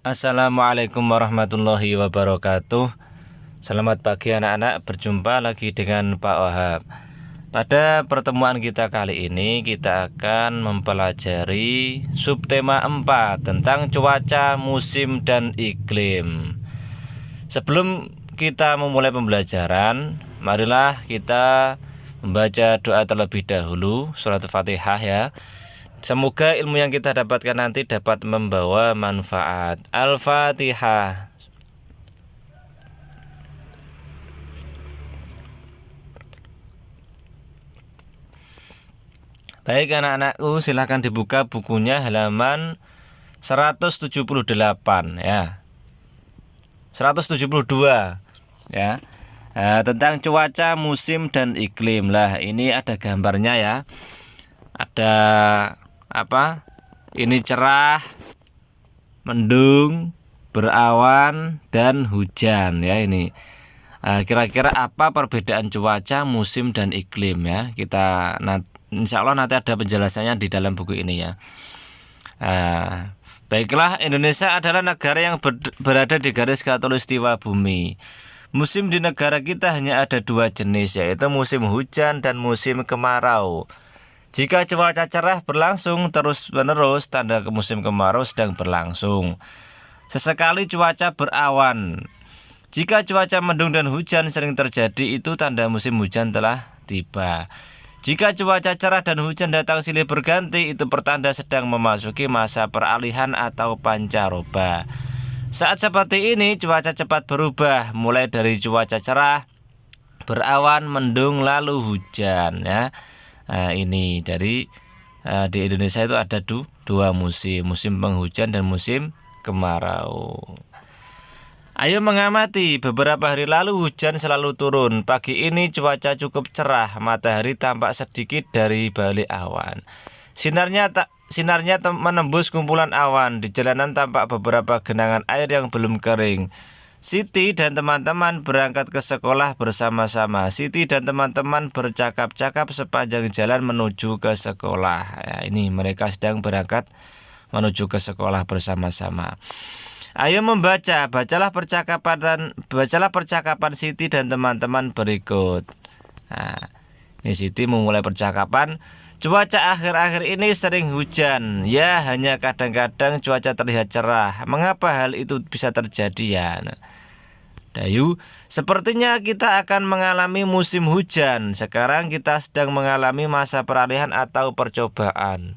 Assalamualaikum warahmatullahi wabarakatuh. Selamat pagi anak-anak, berjumpa lagi dengan Pak Wahab. Pada pertemuan kita kali ini kita akan mempelajari subtema 4 tentang cuaca, musim, dan iklim. Sebelum kita memulai pembelajaran, marilah kita membaca doa terlebih dahulu, surat Fatihah ya. Semoga ilmu yang kita dapatkan nanti dapat membawa manfaat. Al-Fatihah. Baik anak-anakku, silahkan dibuka bukunya halaman 178 ya. 172 ya. Tentang cuaca, musim, dan iklim. Lah, ini ada gambarnya ya. Ada apa? Ini cerah, mendung, berawan, dan hujan ya ini. Kira-kira apa perbedaan cuaca, musim, dan iklim ya? Insya Allah nanti ada penjelasannya di dalam buku ini ya. Baiklah, Indonesia adalah negara yang berada di garis khatulistiwa bumi. Musim di negara kita hanya ada 2 jenis, yaitu musim hujan dan musim kemarau. Jika cuaca cerah berlangsung terus-menerus, tanda musim kemarau sedang berlangsung. Sesekali cuaca berawan. Jika cuaca mendung dan hujan sering terjadi, itu tanda musim hujan telah tiba. Jika cuaca cerah dan hujan datang silih berganti, itu pertanda sedang memasuki masa peralihan atau pancaroba. Saat seperti ini, cuaca cepat berubah, mulai dari cuaca cerah, berawan, mendung, lalu hujan ya. Ini dari di Indonesia itu ada 2 musim, musim penghujan dan musim kemarau. Ayo mengamati, beberapa hari lalu hujan selalu turun. Pagi ini cuaca cukup cerah, matahari tampak sedikit dari balik awan. Sinarnya menembus kumpulan awan. Di jalanan tampak beberapa genangan air yang belum kering. Siti dan teman-teman berangkat ke sekolah bersama-sama. Siti dan teman-teman bercakap-cakap sepanjang jalan menuju ke sekolah. Ya, ini mereka sedang berangkat menuju ke sekolah bersama-sama. Ayo membaca, bacalah percakapan Siti dan teman-teman berikut. Nah, ini Siti memulai percakapan. Cuaca akhir-akhir ini sering hujan. Ya, hanya kadang-kadang cuaca terlihat cerah. Mengapa hal itu bisa terjadi ya? Dayu, sepertinya kita akan mengalami musim hujan. Sekarang kita sedang mengalami masa peralihan atau percobaan.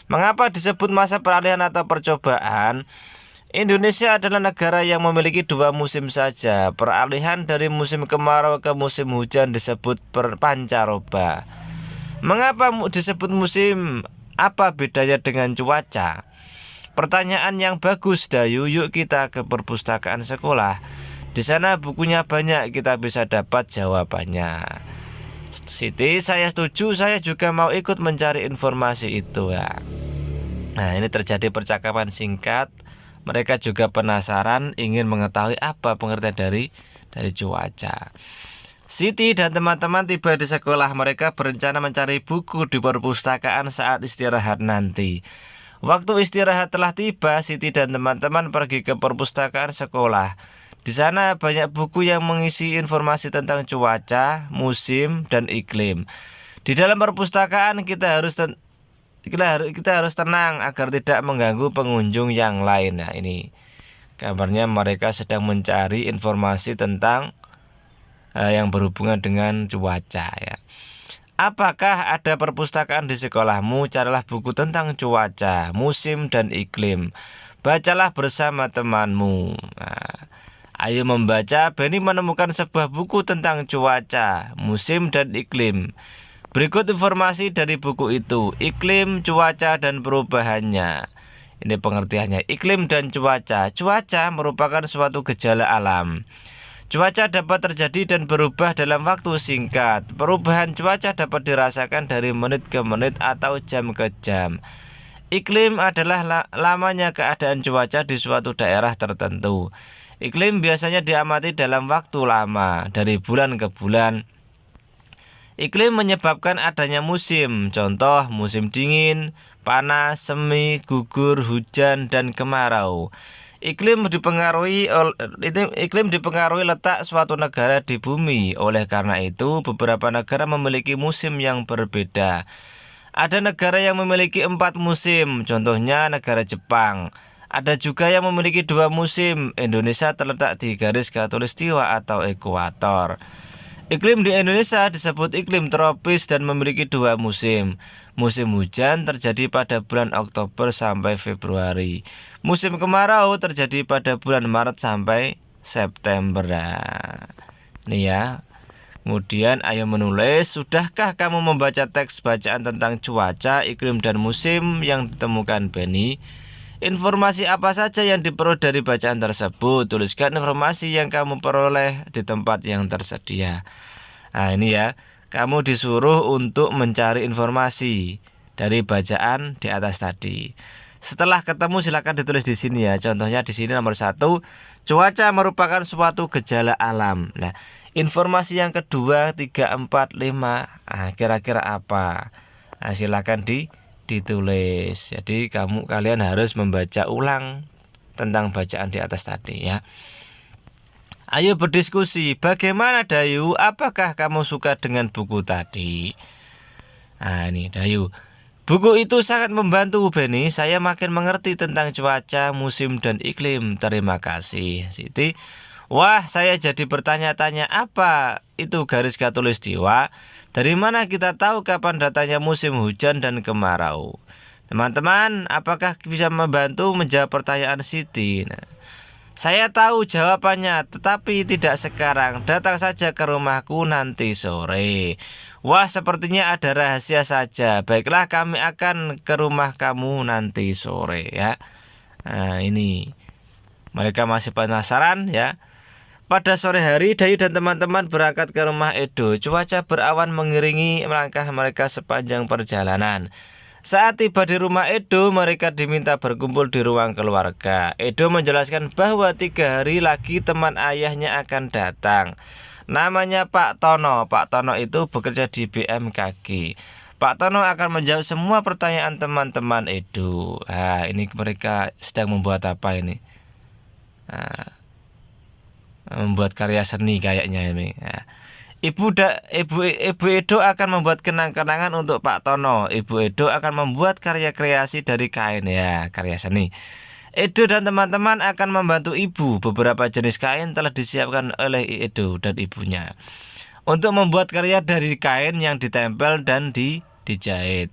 Mengapa disebut masa peralihan atau percobaan? Indonesia adalah negara yang memiliki 2 musim saja. Peralihan dari musim kemarau ke musim hujan disebut pancaroba. Mengapa disebut musim? Apa bedanya dengan cuaca? Pertanyaan yang bagus, Dayu. Yuk kita ke perpustakaan sekolah. Di sana bukunya banyak, kita bisa dapat jawabannya. Siti, saya setuju. Saya juga mau ikut mencari informasi itu ya. Nah, ini terjadi percakapan singkat. Mereka juga penasaran, ingin mengetahui apa pengertian dari cuaca. Siti dan teman-teman tiba di sekolah. Mereka berencana mencari buku di perpustakaan saat istirahat nanti. Waktu istirahat telah tiba, Siti dan teman-teman pergi ke perpustakaan sekolah. Di sana banyak buku yang mengisi informasi tentang cuaca, musim, dan iklim. Di dalam perpustakaan kita harus tenang agar tidak mengganggu pengunjung yang lain. Nah, ini gambarnya mereka sedang mencari informasi tentang yang berhubungan dengan cuaca ya. Apakah ada perpustakaan di sekolahmu? Carilah buku tentang cuaca, musim, dan iklim. Bacalah bersama temanmu. Nah, ayo membaca. Benny menemukan sebuah buku tentang cuaca, musim, dan iklim. Berikut informasi dari buku itu: iklim, cuaca, dan perubahannya. Ini pengertiannya. Iklim dan cuaca. Cuaca merupakan suatu gejala alam. Cuaca dapat terjadi dan berubah dalam waktu singkat. Perubahan cuaca dapat dirasakan dari menit ke menit atau jam ke jam. Iklim adalah lamanya keadaan cuaca di suatu daerah tertentu. Iklim biasanya diamati dalam waktu lama, dari bulan ke bulan. Iklim menyebabkan adanya musim, contoh musim dingin, panas, semi, gugur, hujan, dan kemarau. Iklim dipengaruhi letak suatu negara di bumi. Oleh karena itu, beberapa negara memiliki musim yang berbeda. Ada negara yang memiliki 4 musim, contohnya negara Jepang. Ada juga yang memiliki 2 musim. Indonesia terletak di garis khatulistiwa atau ekuator. Iklim di Indonesia disebut iklim tropis dan memiliki 2 musim. Musim hujan terjadi pada bulan Oktober sampai Februari. Musim kemarau terjadi pada bulan Maret sampai September. Nah, ini ya. Kemudian ayo menulis, sudahkah kamu membaca teks bacaan tentang cuaca, iklim, dan musim yang ditemukan Benny? Informasi apa saja yang diperoleh dari bacaan tersebut? Tuliskan informasi yang kamu peroleh di tempat yang tersedia. Nah ini ya, kamu disuruh untuk mencari informasi dari bacaan di atas tadi. Setelah ketemu silakan ditulis di sini ya. Contohnya di sini nomor 1, cuaca merupakan suatu gejala alam. Nah, informasi yang kedua 3, 4, 5, kira-kira apa? Nah, silakan ditulis. Jadi kalian harus membaca ulang tentang bacaan di atas tadi ya. Ayo berdiskusi. Bagaimana Dayu? Apakah kamu suka dengan buku tadi? Nah, ini Dayu. Buku itu sangat membantu Benny. Saya makin mengerti tentang cuaca, musim, dan iklim. Terima kasih Siti. Wah, saya jadi bertanya-tanya, apa itu garis khatulistiwa? Dari mana kita tahu kapan datangnya musim hujan dan kemarau? Teman-teman, apakah bisa membantu menjawab pertanyaan Siti? Nah, saya tahu jawabannya, tetapi tidak sekarang. Datang saja ke rumahku nanti sore. Wah, sepertinya ada rahasia saja. Baiklah, kami akan ke rumah kamu nanti sore ya. Nah, ini mereka masih penasaran ya. Pada sore hari, Dayu dan teman-teman berangkat ke rumah Edo. Cuaca berawan mengiringi langkah mereka sepanjang perjalanan. Saat tiba di rumah Edo, mereka diminta berkumpul di ruang keluarga. Edo menjelaskan bahwa 3 hari lagi teman ayahnya akan datang. Namanya Pak Tono. Pak Tono itu bekerja di BMKG. Pak Tono akan menjawab semua pertanyaan teman-teman Edo. Nah, ini mereka sedang membuat apa ini? Nah, membuat karya seni kayaknya ini. Nah, Ibu Edo akan membuat kenang-kenangan untuk Pak Tono. Ibu Edo akan membuat karya kreasi dari kain ya, karya seni. Edo dan teman-teman akan membantu ibu. Beberapa jenis kain telah disiapkan oleh Edo dan ibunya untuk membuat karya dari kain yang ditempel dan dijahit.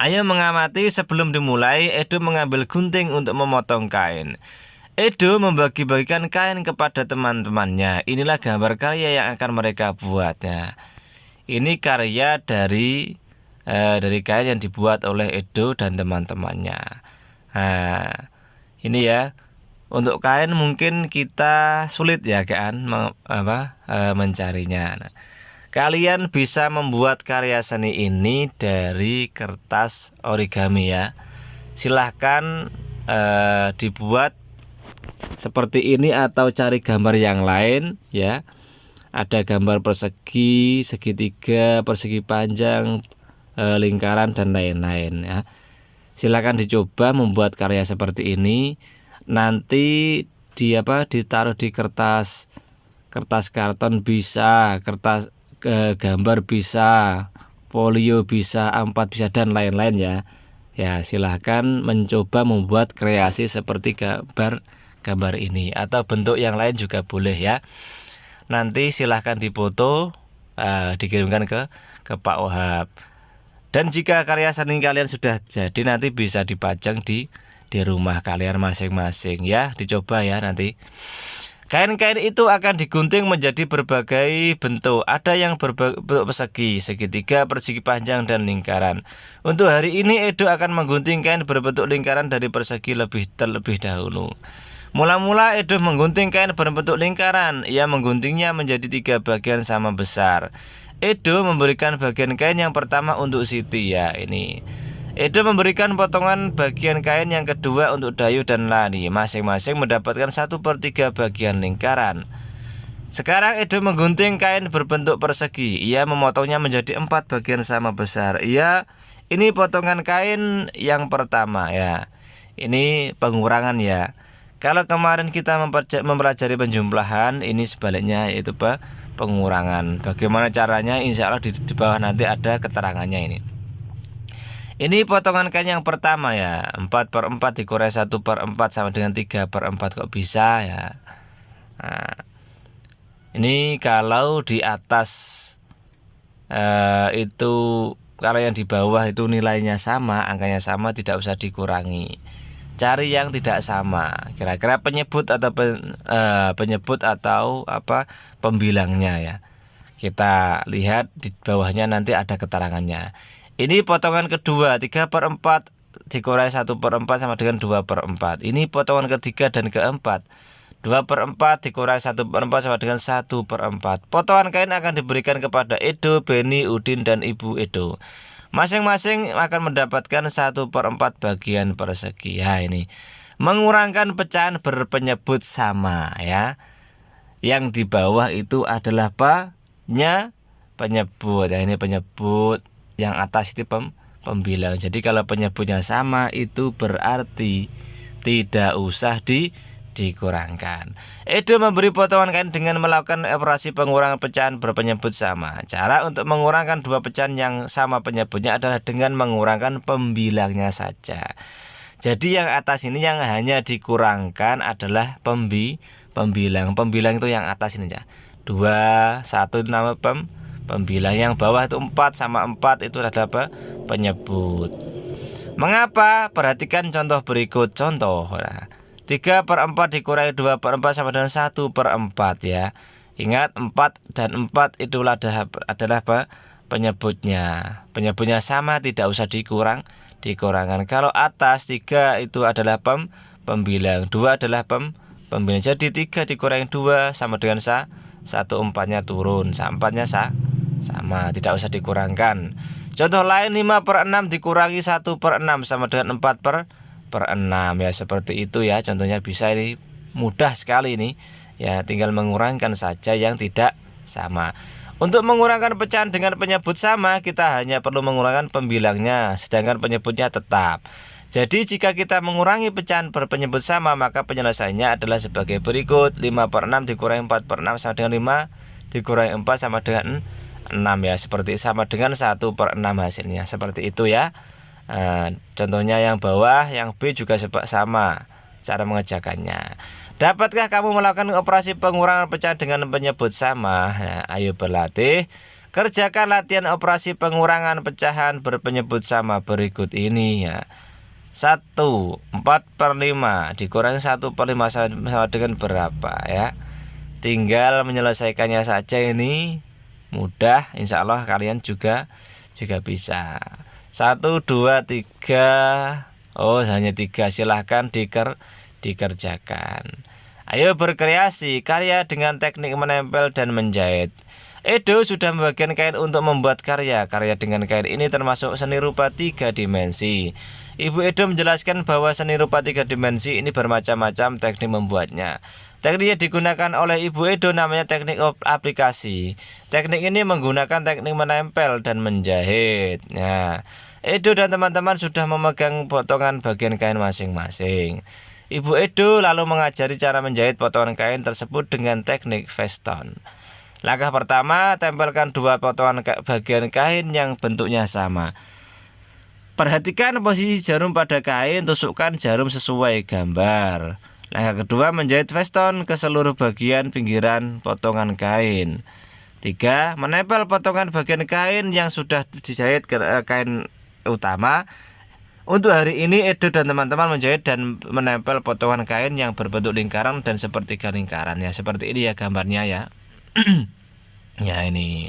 Ayo mengamati. Sebelum dimulai, Edo mengambil gunting untuk memotong kain. Edo membagi-bagikan kain kepada teman-temannya. Inilah gambar karya yang akan mereka buat ya. Ini karya dari kain yang dibuat oleh Edo dan teman-temannya. Nah, ini ya, untuk kain mungkin kita sulit ya kan mencarinya. Nah, kalian bisa membuat karya seni ini dari kertas origami ya. Silahkan dibuat seperti ini atau cari gambar yang lain ya. Ada gambar persegi, segitiga, persegi panjang, lingkaran dan lain-lain ya. Silakan dicoba membuat karya seperti ini. Nanti ditaruh di kertas karton bisa, kertas gambar bisa, folio bisa, A4 bisa dan lain-lain ya. Ya, silahkan mencoba membuat kreasi seperti gambar ini atau bentuk yang lain juga boleh ya. Nanti silahkan difoto, dikirimkan ke Pak Wahab. Dan jika karya seni kalian sudah jadi, nanti bisa dipajang di rumah kalian masing-masing ya. Dicoba ya nanti. Kain-kain itu akan digunting menjadi berbagai bentuk. Ada yang berbentuk persegi, segitiga, persegi panjang, dan lingkaran. Untuk hari ini Edo akan menggunting kain berbentuk lingkaran dari persegi terlebih dahulu. Mula-mula Edo menggunting kain berbentuk lingkaran. Ia mengguntingnya menjadi 3 bagian sama besar. Edo memberikan bagian kain yang pertama untuk Siti ya ini. Edo memberikan potongan bagian kain yang kedua untuk Dayu dan Lani. Masing-masing mendapatkan 1/3 bagian lingkaran. Sekarang Edo menggunting kain berbentuk persegi. Ia memotongnya menjadi 4 bagian sama besar. Ia Ini potongan kain yang pertama ya. Ini pengurangan ya. Kalau kemarin kita mempelajari penjumlahan, ini sebaliknya yaitu pengurangan. Bagaimana caranya? Insya Allah di bawah nanti ada keterangannya ini. Ini potongan kain yang pertama ya. 4/4 dikurai 1/4 sama dengan 3/4. Kok bisa ya? Nah, ini kalau di atas itu, kalau yang di bawah itu nilainya sama, angkanya sama, tidak usah dikurangi. Cari yang tidak sama, kira-kira penyebut atau penyebut atau apa pembilangnya ya. Kita lihat di bawahnya nanti ada keterangannya. Ini potongan kedua, 3/4 dikurai 1/4 sama dengan 2/4. Ini potongan ketiga dan keempat, 2/4 dikurai 1/4 sama dengan 1/4. Potongan kain akan diberikan kepada Edo, Beni, Udin, dan Ibu Edo. Masing-masing akan mendapatkan 1/4 bagian persegi. Ya, ini mengurangkan pecahan berpenyebut sama ya. Yang di bawah itu adalah penyebut. Ya, ini penyebut, yang atas itu pembilang. Jadi kalau penyebutnya sama itu berarti tidak usah dikurangkan. Edo memberi potongan kain dengan melakukan operasi pengurangan pecahan berpenyebut sama. Cara untuk mengurangkan dua pecahan yang sama penyebutnya adalah dengan mengurangkan pembilangnya saja. Jadi yang atas ini yang hanya dikurangkan adalah pembilang. Pembilang itu yang atas ini ya. 2, 1 itu nama pembilang. Yang bawah itu 4 sama 4 itu adalah penyebut. Mengapa? Perhatikan contoh berikut. Contoh. Nah, 3/4 dikurangi 2/4 sama dengan 1/4 ya. Ingat 4 dan 4 itulah adalah penyebutnya. Penyebutnya sama, tidak usah dikurangkan. Kalau atas 3 itu adalah pembilang, 2 adalah pembilang. Jadi 3 dikurangi 2 sama dengan 1/4-nya turun, 4-nya sama, tidak usah dikurangkan. Contoh lain, 5/6 dikurangi 1/6 sama dengan 4/6 ya, seperti itu ya. Contohnya bisa, ini mudah sekali ini ya, tinggal mengurangkan saja yang tidak sama. Untuk mengurangkan pecahan dengan penyebut sama, kita hanya perlu mengurangkan pembilangnya, sedangkan penyebutnya tetap. Jadi jika kita mengurangi pecahan berpenyebut sama, maka penyelesaiannya adalah sebagai berikut. 5/6 dikurangi 4/6 sama dengan 5, dikurangi 4 sama dengan 6 ya, seperti sama dengan 1/6 hasilnya, seperti itu ya. Contohnya yang bawah, yang B juga sama cara mengerjakannya. Dapatkah kamu melakukan operasi pengurangan pecahan dengan penyebut sama? Nah, ayo berlatih. Kerjakan latihan operasi pengurangan pecahan berpenyebut sama berikut ini ya. 1, 4/5 dikurangi 1/5 sama dengan berapa ya. Tinggal menyelesaikannya saja, ini mudah. Insya Allah kalian juga bisa. 1, 2, 3. Oh, hanya 3. Silahkan dikerjakan. Ayo berkreasi karya dengan teknik menempel dan menjahit. Edo sudah membagikan kain untuk membuat karya. Karya dengan kain ini termasuk seni rupa 3 dimensi. Ibu Edo menjelaskan bahwa seni rupa 3 dimensi ini bermacam-macam teknik membuatnya. Teknik yang digunakan oleh Ibu Edo namanya teknik aplikasi. Teknik ini menggunakan teknik menempel dan menjahit. Nah, Edo dan teman-teman sudah memegang potongan bagian kain masing-masing. Ibu Edo lalu mengajari cara menjahit potongan kain tersebut dengan teknik Feston. Langkah pertama, tempelkan 2 potongan bagian kain yang bentuknya sama. Perhatikan posisi jarum pada kain, tusukkan jarum sesuai gambar. Langkah kedua, menjahit Feston ke seluruh bagian pinggiran potongan kain. 3, menempel potongan bagian kain yang sudah dijahit ke kain utama. Untuk hari ini Edo dan teman-teman menjahit dan menempel potongan kain yang berbentuk lingkaran dan sepertiga lingkaran ya, seperti ini ya gambarnya ya. Ya ini.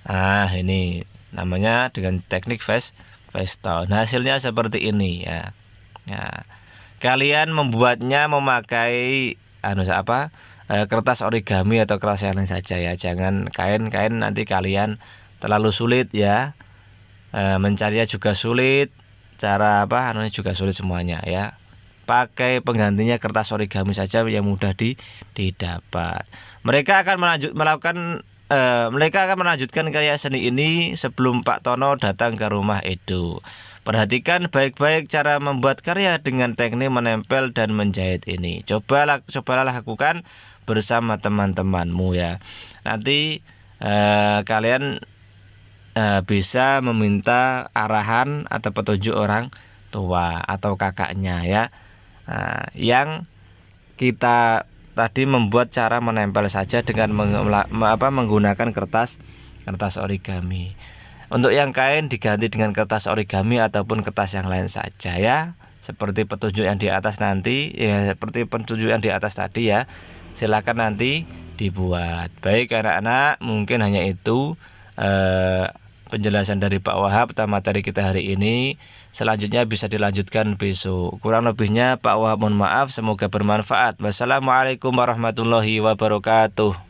Nah, ini namanya dengan teknik Feston. Hasilnya seperti ini ya. Ya. Kalian membuatnya memakai kertas origami atau kertas yang lain saja ya. Jangan kain nanti kalian terlalu sulit ya. Mencarinya juga sulit, cara juga sulit semuanya ya. Pakai penggantinya kertas origami saja yang mudah didapat. Mereka akan melakukan mereka akan melanjutkan karya seni ini sebelum Pak Tono datang ke rumah Edo. Perhatikan baik-baik cara membuat karya dengan teknik menempel dan menjahit ini. Cobalah lakukan bersama teman-temanmu ya. Nanti kalian bisa meminta arahan atau petunjuk orang tua atau kakaknya ya. Yang kita tadi membuat cara menempel saja dengan menggunakan kertas origami. Untuk yang kain diganti dengan kertas origami ataupun kertas yang lain saja ya. Seperti petunjuk yang di atas nanti ya, seperti petunjuk yang di atas tadi ya. Silakan nanti dibuat. Baik anak-anak, mungkin hanya itu penjelasan dari Pak Wahab tentang materi kita hari ini. Selanjutnya bisa dilanjutkan besok. Kurang lebihnya Pak Wahab mohon maaf, semoga bermanfaat. Wassalamualaikum warahmatullahi wabarakatuh.